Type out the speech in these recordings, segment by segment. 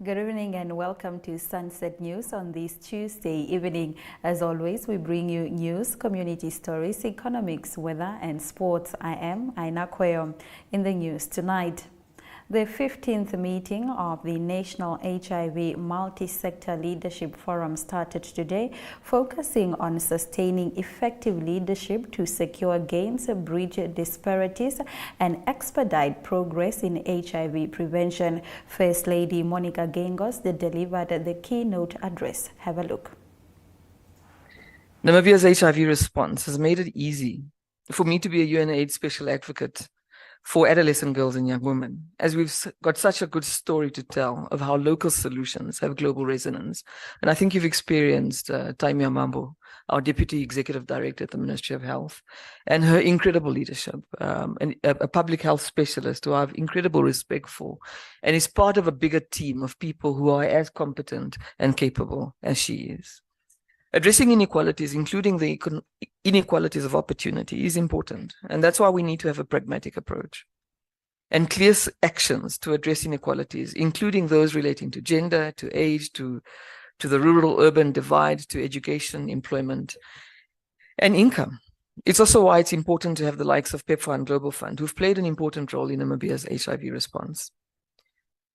Good evening and welcome to Sunset News on this Tuesday evening. As always, we bring you news, community stories, economics, weather and sports. I am Aina Kweyo. In the news tonight, the 15th meeting of the National HIV Multi-Sector Leadership Forum started today, focusing on sustaining effective leadership to secure gains, bridge disparities, and expedite progress in HIV prevention. First Lady Monica Gengos delivered the keynote address. Have a look. Namibia's HIV response has made it easy for me to be a UNAIDS special advocate for adolescent girls and young women, as we've got such a good story to tell of how local solutions have global resonance. And I think you've experienced Taimia Mambo, our Deputy Executive Director at the Ministry of Health, and her incredible leadership, and a public health specialist who I have incredible respect for, and is part of a bigger team of people who are as competent and capable as she is. Addressing inequalities, including the inequalities of opportunity, is important. And that's why we need to have a pragmatic approach and clear actions to address inequalities, including those relating to gender, to age, to the rural-urban divide, to education, employment, and income. It's also why it's important to have the likes of PEPFAR and Global Fund, who've played an important role in Namibia's HIV response.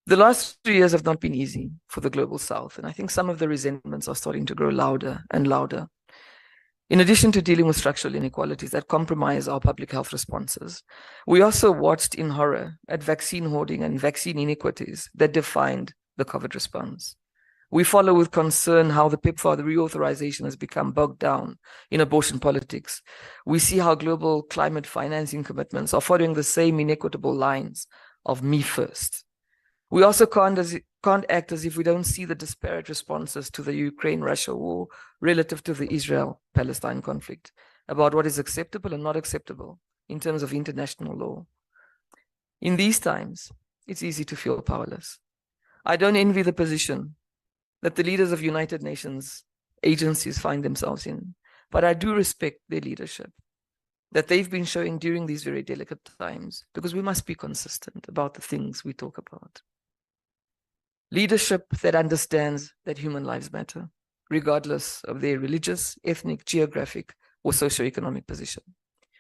The last 3 years have not been easy for the Global South, and I think some of the resentments are starting to grow louder and louder. In addition to dealing with structural inequalities that compromise our public health responses, we also watched in horror at vaccine hoarding and vaccine inequities that defined the COVID response. We follow with concern how the PEPFAR, the reauthorization, has become bogged down in abortion politics. We see how global climate financing commitments are following the same inequitable lines of me first. We also can't act as if we don't see the disparate responses to the Ukraine-Russia war relative to the Israel-Palestine conflict, about what is acceptable and not acceptable in terms of international law. In these times, it's easy to feel powerless. I don't envy the position that the leaders of United Nations agencies find themselves in, but I do respect their leadership that they've been showing during these very delicate times, because we must be consistent about the things we talk about. Leadership that understands that human lives matter, regardless of their religious, ethnic, geographic, or socioeconomic position.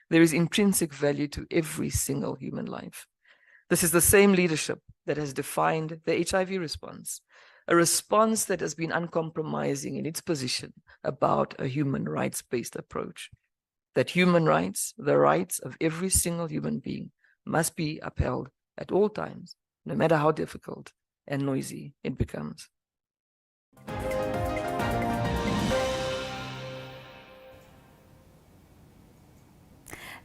There is intrinsic value to every single human life. This is the same leadership that has defined the HIV response, a response that has been uncompromising in its position about a human rights-based approach. That human rights, the rights of every single human being, must be upheld at all times, no matter how difficult and noisy it becomes.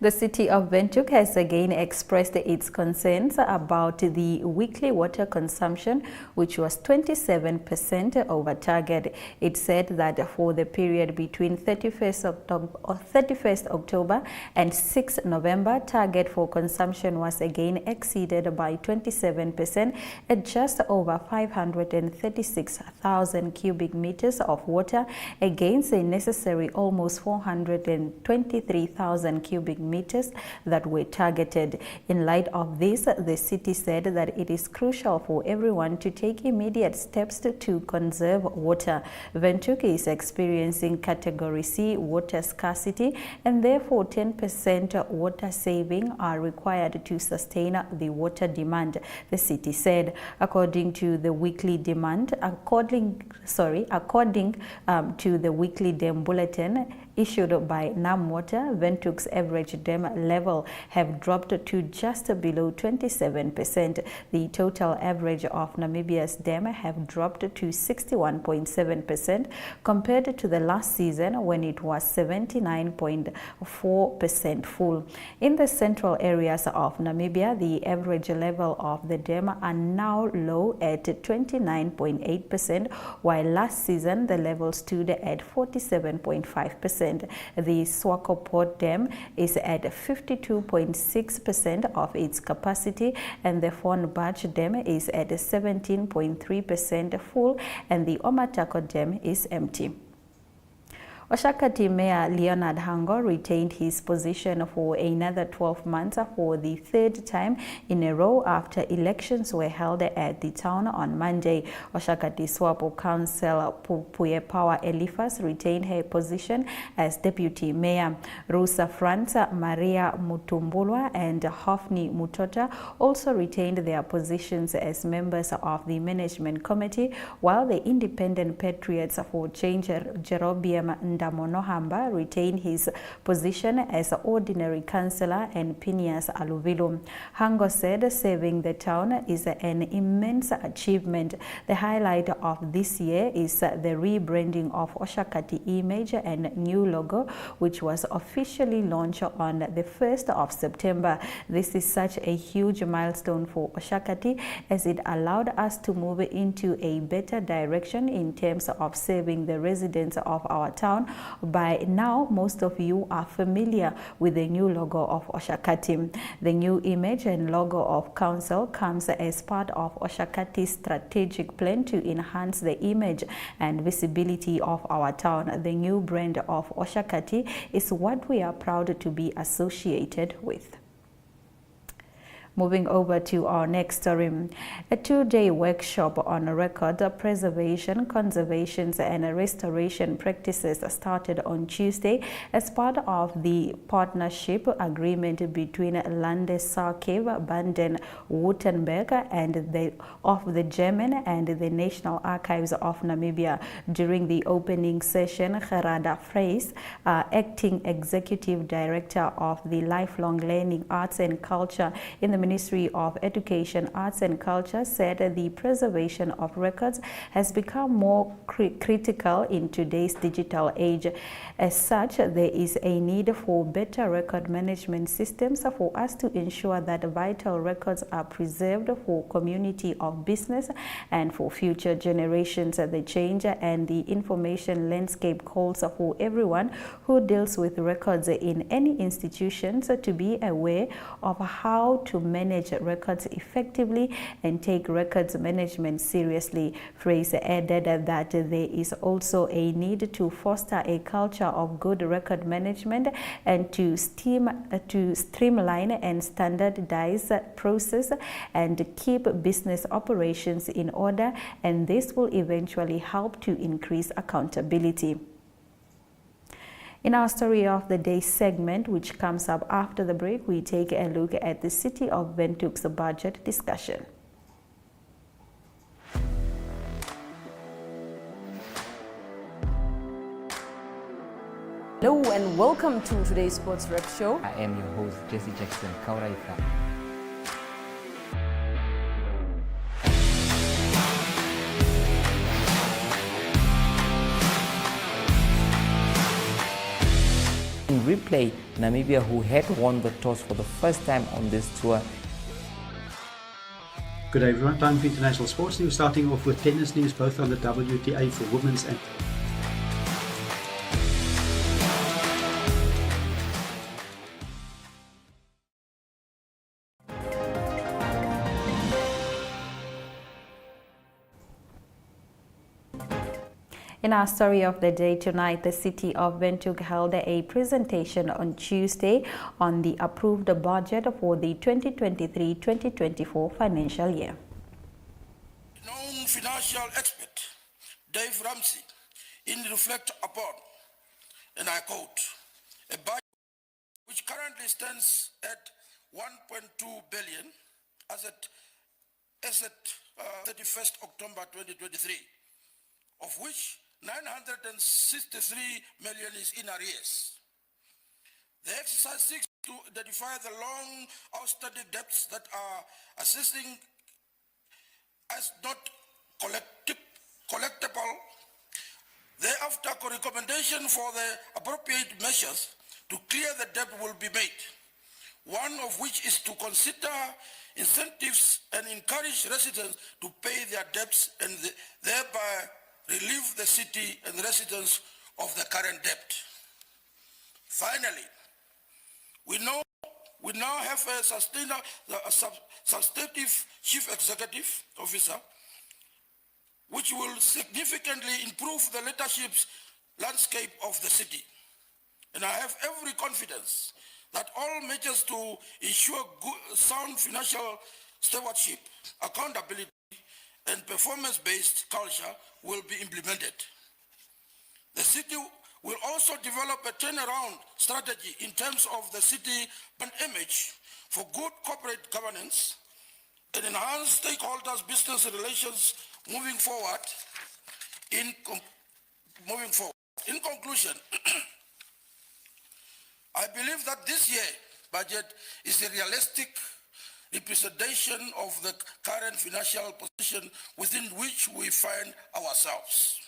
The city of Windhoek has again expressed its concerns about the weekly water consumption, which was 27% over target. It said that for the period between 31st October and 6 November, target for consumption was again exceeded by 27% at just over 536,000 cubic meters of water against a necessary almost 423,000 cubic meters that were targeted. In light of this, the city said that it is crucial for everyone to take immediate steps to conserve water. Windhoek is experiencing Category C water scarcity, and therefore 10% water saving are required to sustain the water demand, the city said. According to the weekly demand, according to the weekly dam bulletin issued by NamWater, Windhoek's average dam level have dropped to just below 27%. The total average of Namibia's dam have dropped to 61.7% compared to the last season when it was 79.4% full. In the central areas of Namibia, the average level of the dam are now low at 29.8%, while last season the level stood at 47.5%. The Swakopmund Dam is at 52.6% of its capacity, and the Vonnegut Dam is at 17.3% full, and the Omatako Dam is empty. Oshakati Mayor Leonard Hango retained his position for another 12 months for the third time in a row after elections were held at the town on Monday. Oshakati Swapo Council Puyepawa Eliphas retained her position as deputy mayor. Rosa Franza, Maria Mutumbulwa and Hofni Mutota also retained their positions as members of the management committee, while the Independent Patriots for Change Jerobiam Ndamonohamba retained his position as ordinary councillor and Phineas Aluvilu. Hango said saving the town is an immense achievement. The highlight of this year is the rebranding of Oshakati image and new logo, which was officially launched on the 1st of September. This is such a huge milestone for Oshakati, as it allowed us to move into a better direction in terms of serving the residents of our town. By now, most of you are familiar with the new logo of Oshakati. The new image and logo of council comes as part of Oshakati's strategic plan to enhance the image and visibility of our town. The new brand of Oshakati is what we are proud to be associated with. Moving over to our next story, a two-day workshop on record preservation, conservation and restoration practices started on Tuesday as part of the partnership agreement between Landesarchiv Baden-Württemberg and the German and the National Archives of Namibia. During the opening session, Gerarda Freys, acting executive director of the Lifelong Learning Arts and Culture in the Ministry of Education, Arts and Culture, said the preservation of records has become more critical in today's digital age. As such, there is a need for better record management systems for us to ensure that vital records are preserved for community of business and for future generations. The change and the information landscape calls for everyone who deals with records in any institutions to be aware of how to manage records effectively and take records management seriously. Fraser added that there is also a need to foster a culture of good record management and to streamline and standardize process and keep business operations in order, and this will eventually help to increase accountability. In our Story of the Day segment, which comes up after the break, we take a look at the City of Windhoek's budget discussion. Hello and welcome to today's Sports Rep Show. I am your host, Jesse Jackson Kauraifa. In replay, Namibia, who had won the toss for the first time on this tour. Good day everyone, time for international sports news, starting off with tennis news, both on the WTA for women's and In our Story of the Day tonight, the City of Windhoek held a presentation on Tuesday on the approved budget for the 2023-2024 financial year. Known financial expert Dave Ramsey reflect upon, and I quote, a budget which currently stands at 1.2 billion as at 31st October 2023, of which 963 million is in arrears. The exercise seeks to identify the long outstanding debts that are assisting as not collectible. Thereafter, a recommendation for the appropriate measures to clear the debt will be made, one of which is to consider incentives and encourage residents to pay their debts and thereby relieve the city and residents of the current debt. Finally, we now have a substantive chief executive officer, which will significantly improve the leadership's landscape of the city. And I have every confidence that all measures to ensure good, sound financial stewardship, accountability, and performance-based culture will be implemented. The city will also develop a turnaround strategy in terms of the city brand image for good corporate governance and enhance stakeholders' business relations moving forward. In conclusion, I believe that this year budget is a realistic representation of the current financial position within which we find ourselves.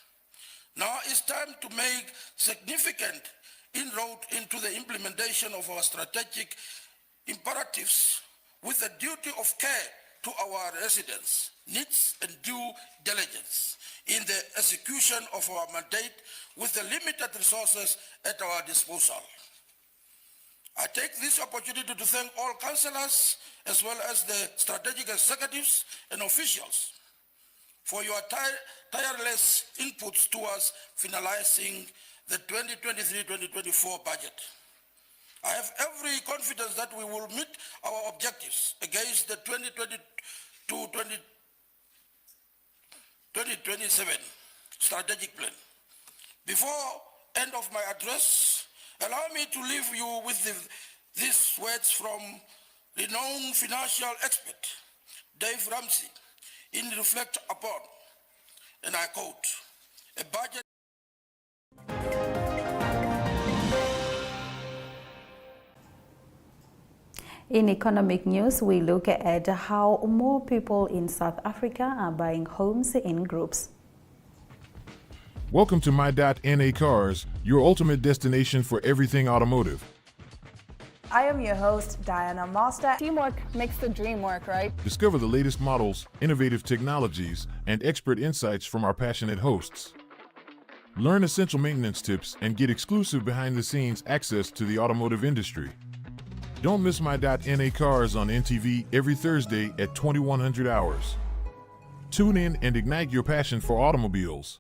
Now it's time to make significant inroad into the implementation of our strategic imperatives with the duty of care to our residents, needs and due diligence in the execution of our mandate with the limited resources at our disposal. I take this opportunity to thank all councillors as well as the strategic executives and officials for your tireless inputs towards finalizing the 2023-2024 budget. I have every confidence that we will meet our objectives against the 2022-2027 strategic plan. Before end of my address, allow me to leave you with these words from renowned financial expert Dave Ramsey in Reflect Upon, and I quote, a budget. In economic news, we look at how more people in South Africa are buying homes in groups. Welcome to My.NA Cars, your ultimate destination for everything automotive. I am your host, Diana Master. Teamwork makes the dream work, right? Discover the latest models, innovative technologies, and expert insights from our passionate hosts. Learn essential maintenance tips and get exclusive behind-the-scenes access to the automotive industry. Don't miss My.NA Cars on NTV every Thursday at 2100 hours. Tune in and ignite your passion for automobiles.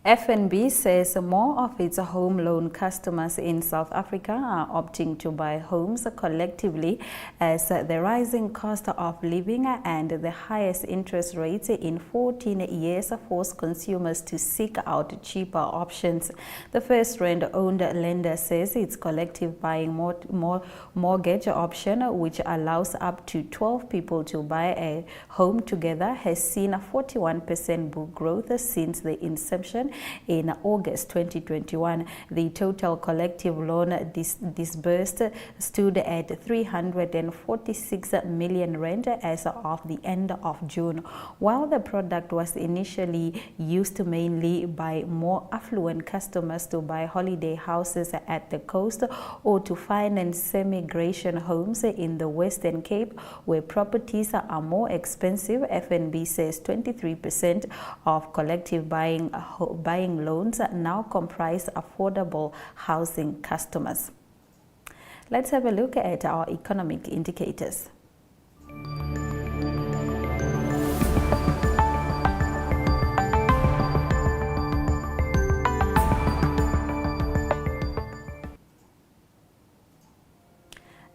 FNB says more of its home loan customers in South Africa are opting to buy homes collectively as the rising cost of living and the highest interest rates in 14 years force consumers to seek out cheaper options. The First Rand-owned lender says its collective buying mortgage option, which allows up to 12 people to buy a home together, has seen a 41% book growth since the inception in August 2021. The total collective loan disbursed stood at 346 million rand as of the end of June. While the product was initially used mainly by more affluent customers to buy holiday houses at the coast or to finance semi-gration homes in the Western Cape, where properties are more expensive, FNB says 23% of collective buying loans now comprise affordable housing customers. Let's have a look at our economic indicators.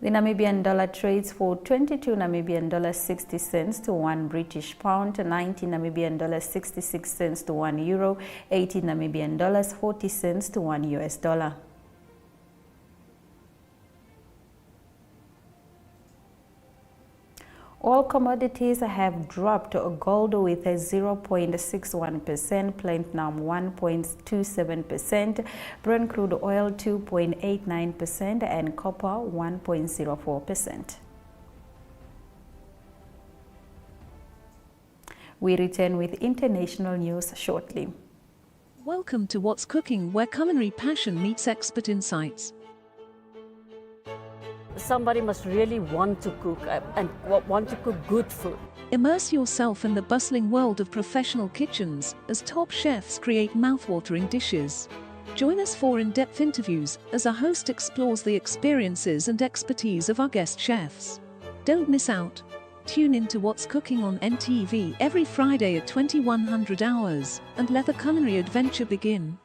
The Namibian dollar trades for 22 Namibian dollars 60 cents to 1 British pound, 19 Namibian dollars 66 cents to 1 euro, 18 Namibian dollars 40 cents to 1 US dollar. All commodities have dropped. Gold with a 0.61%, platinum 1.27%, Brent crude oil 2.89%, and copper 1.04%. We return with international news shortly. Welcome to What's Cooking, where culinary passion meets expert insights. Somebody must really want to cook and want to cook good food. Immerse yourself in the bustling world of professional kitchens as top chefs create mouth-watering dishes. Join us for in-depth interviews as our host explores the experiences and expertise of our guest chefs. Don't miss out. tune in to What's Cooking on NTV every Friday at 2100 hours and let the culinary adventure begin.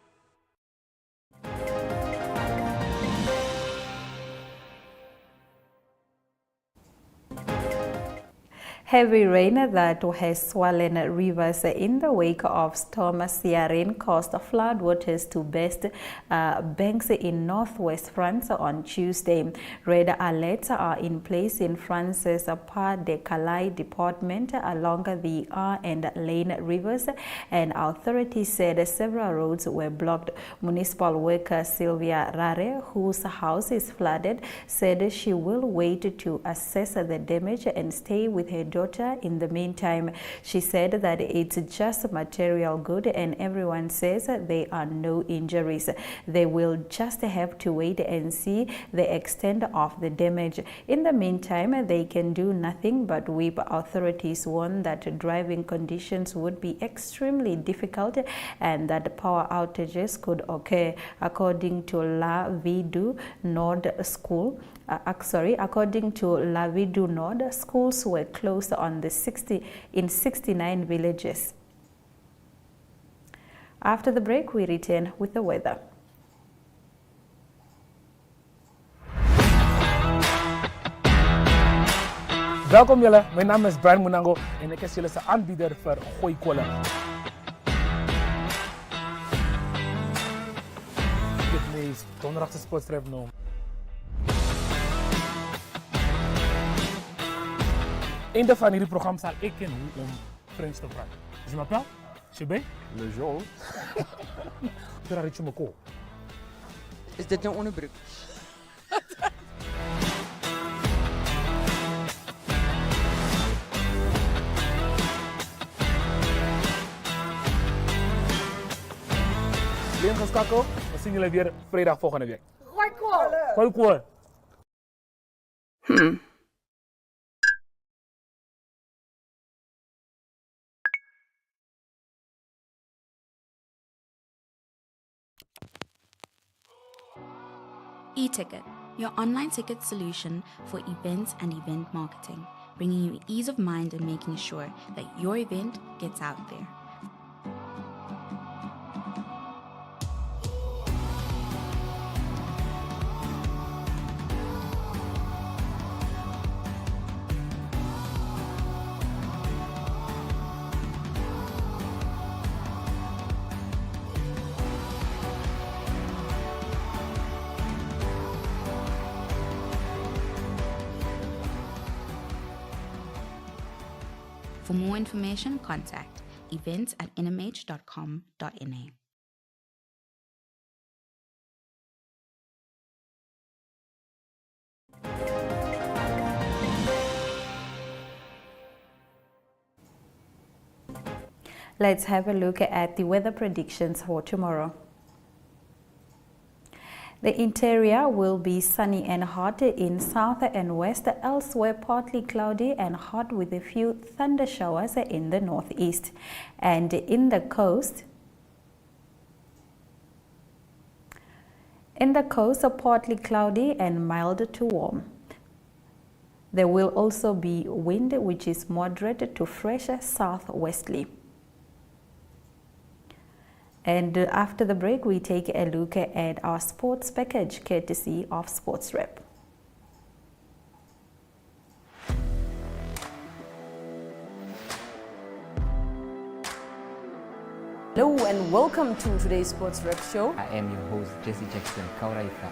Heavy rain that has swollen rivers in the wake of Storm Ciarán caused floodwaters to burst banks in northwest France on Tuesday. Red alerts are in place in France's Pas-de-Calais department along the Aar and Leine rivers, and authorities said several roads were blocked. Municipal worker Sylvia Rare, whose house is flooded, said she will wait to assess the damage and stay with her daughter in the meantime. She said that it's just material good and everyone says there are no injuries. They will just have to wait and see the extent of the damage. In the meantime, they can do nothing but weep. Authorities warn that driving conditions would be extremely difficult and that power outages could occur. According to La Vie du Nord School, according to La Vie du Nord, schools were closed on the 69 villages. After the break, we return with the weather. Welkom jullie, mijn naam is Brian Munango en ik is jullie aanbieder voor Gooi Kolen. Dit is donderdagse sportstrip noem. Einde van hierdie programma zal ik en hoe om Frans te praten. Je m'appelle? Je bent? Le Jean. Je raakt je me kool. Is dit nou onderbroek? Bien geschakeld, we zien jullie weer vrijdag volgende week. Gooi kool! Gooi kool! eTicket, your online ticket solution for events and event marketing, bringing you ease of mind and making sure that your event gets out there. For more information, contact events@nhh.com.na. Let's have a look at the weather predictions for tomorrow. The interior will be sunny and hot in south and west, elsewhere partly cloudy and hot with a few thunder showers in the northeast. And in the coast, partly cloudy and mild to warm. There will also be wind which is moderate to fresh southwesterly. And after the break, we take a look at our sports package courtesy of Sports Rep. Hello and welcome to today's Sports Rep show. I am your host, Jesse Jackson Kauraika.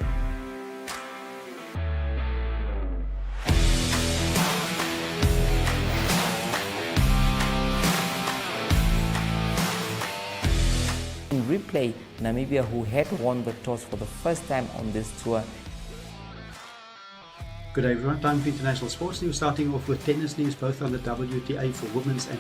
In replay, Namibia, who had won the toss for the first time on this tour. Good day everyone, time for international sports news, starting off with tennis news, both on the WTA for women's and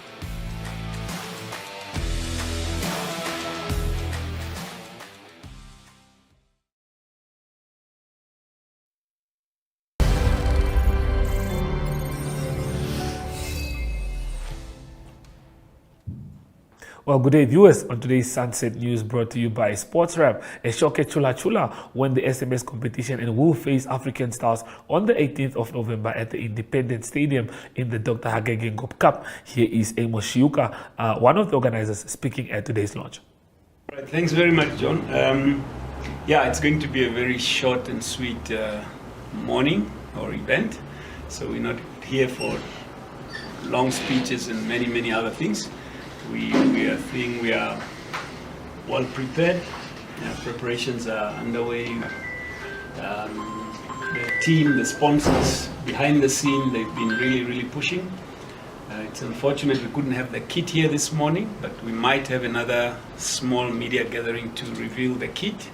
Well, good day, viewers. On today's Sunset News, brought to you by Sports Rap, Eshoke Chula Chula won the SMS competition and will face African Stars on the 18th of November at the Independence Stadium in the Dr. Hage Geingob Cup. Here is Amos Shiuka, one of the organizers, speaking at today's launch. Right, thanks very much, John. Yeah, it's going to be a very short and sweet morning or event. So we're not here for long speeches and many other things. We are well prepared. Preparations are underway. The team, the sponsors behind the scene, they've been really pushing. It's unfortunate we couldn't have the kit here this morning, but we might have another small media gathering to reveal the kit,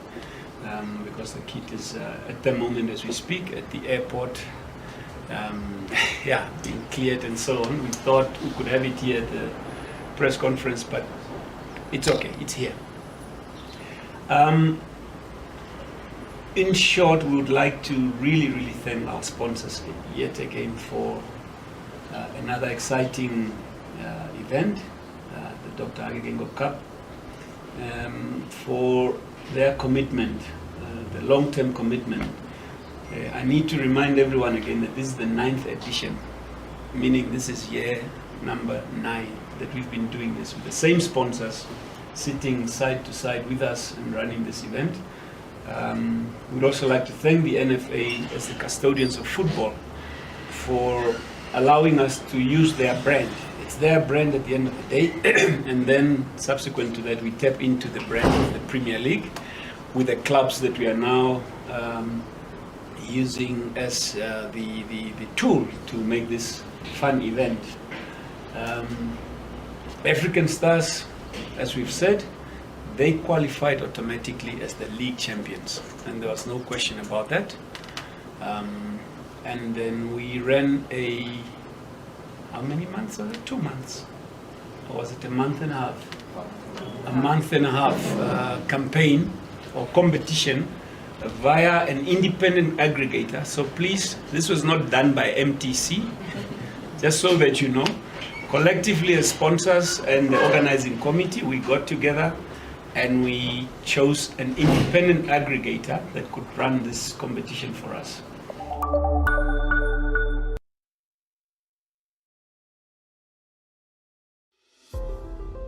because the kit is at the moment as we speak at the airport, being cleared and so on. We thought we could have it here at the press conference, but it's okay, it's here. In short, we would like to really thank our sponsors yet again for another exciting event, the Dr. Hage Geingob Cup, for their commitment, the long-term commitment. I need to remind everyone again that this is the 9th edition, meaning this is year number 9 that we've been doing this with the same sponsors, sitting side to side with us and running this event. We'd also like to thank the NFA as the custodians of football for allowing us to use their brand. It's their brand at the end of the day, and then subsequent to that we tap into the brand of the Premier League with the clubs that we are now using as the tool to make this fun event. African Stars, as we've said, they qualified automatically as the league champions, and there was no question about that. And then we ran how many months was it? 2 months? Or was it a month and a half? A month and a half campaign or competition via an independent aggregator. So please, this was not done by MTC, just so that you know. Collectively as sponsors and the organizing committee, we got together and we chose an independent aggregator that could run this competition for us.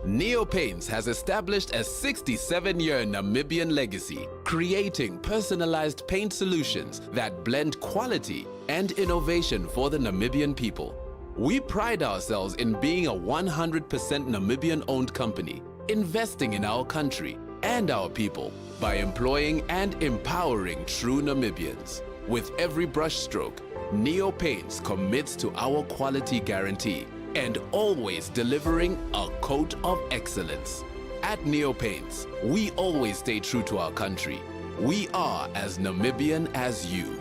Neopaints has established a 67-year Namibian legacy, creating personalized paint solutions that blend quality and innovation for the Namibian people. We pride ourselves in being a 100% Namibian-owned company, investing in our country and our people by employing and empowering true Namibians. With every brushstroke, Neopaints commits to our quality guarantee and always delivering a coat of excellence. At Neopaints, we always stay true to our country. We are as Namibian as you.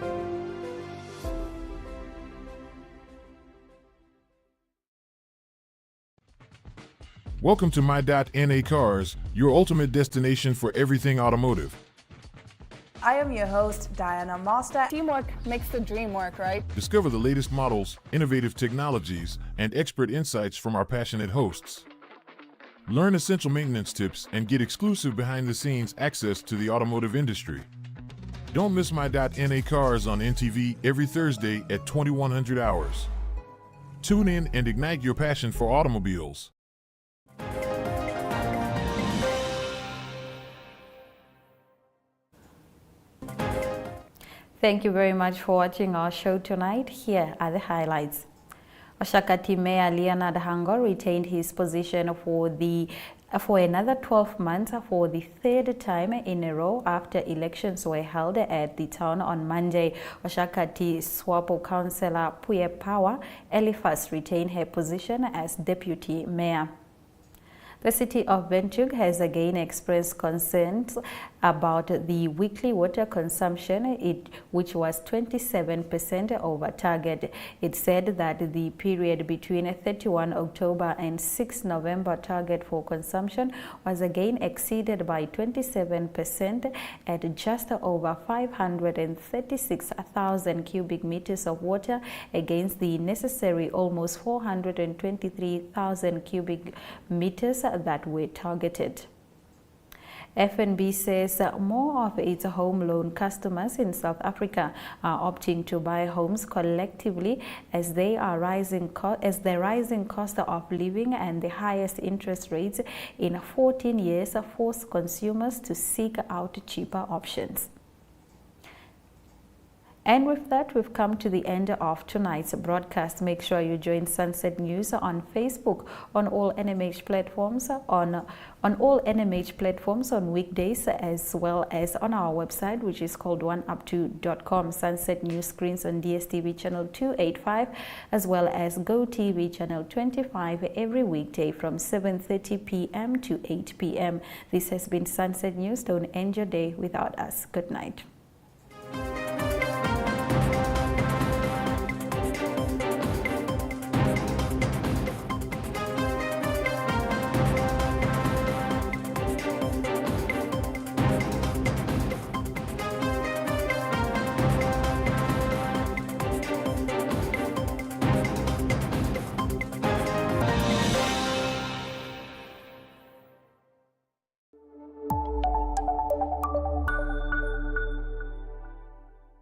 Welcome to My.NA Cars, your ultimate destination for everything automotive. I am your host, Diana Master. Teamwork makes the dream work, right? Discover the latest models, innovative technologies, and expert insights from our passionate hosts. Learn essential maintenance tips and get exclusive behind-the-scenes access to the automotive industry. Don't miss My.NA Cars on NTV every Thursday at 2100 hours. Tune in and ignite your passion for automobiles. Thank you very much for watching our show tonight. Here are the highlights. Oshakati Mayor Leonard Hango retained his position for another 12 months for the third time in a row after elections were held at the town on Monday. Oshakati SWAPO councillor Puye Power Eliphas retained her position as deputy mayor. The city of Windhoek has again expressed concerns about the weekly water consumption, which was 27% over target. It said that the period between 31 October and 6 November target for consumption was again exceeded by 27% at just over 536,000 cubic meters of water against the necessary almost 423,000 cubic meters that were targeted. FNB says more of its home loan customers in South Africa are opting to buy homes collectively as the rising cost of living and the highest interest rates in 14 years force consumers to seek out cheaper options. And with that, we've come to the end of tonight's broadcast. Make sure you join Sunset News on Facebook, on all NMH platforms, on all NMH platforms on weekdays, as well as on our website, which is called oneup2.com. Sunset News screens on DSTV channel 285, as well as GoTV channel 25 every weekday from 7:30 p.m. to 8 p.m. This has been Sunset News. Don't end your day without us. Good night.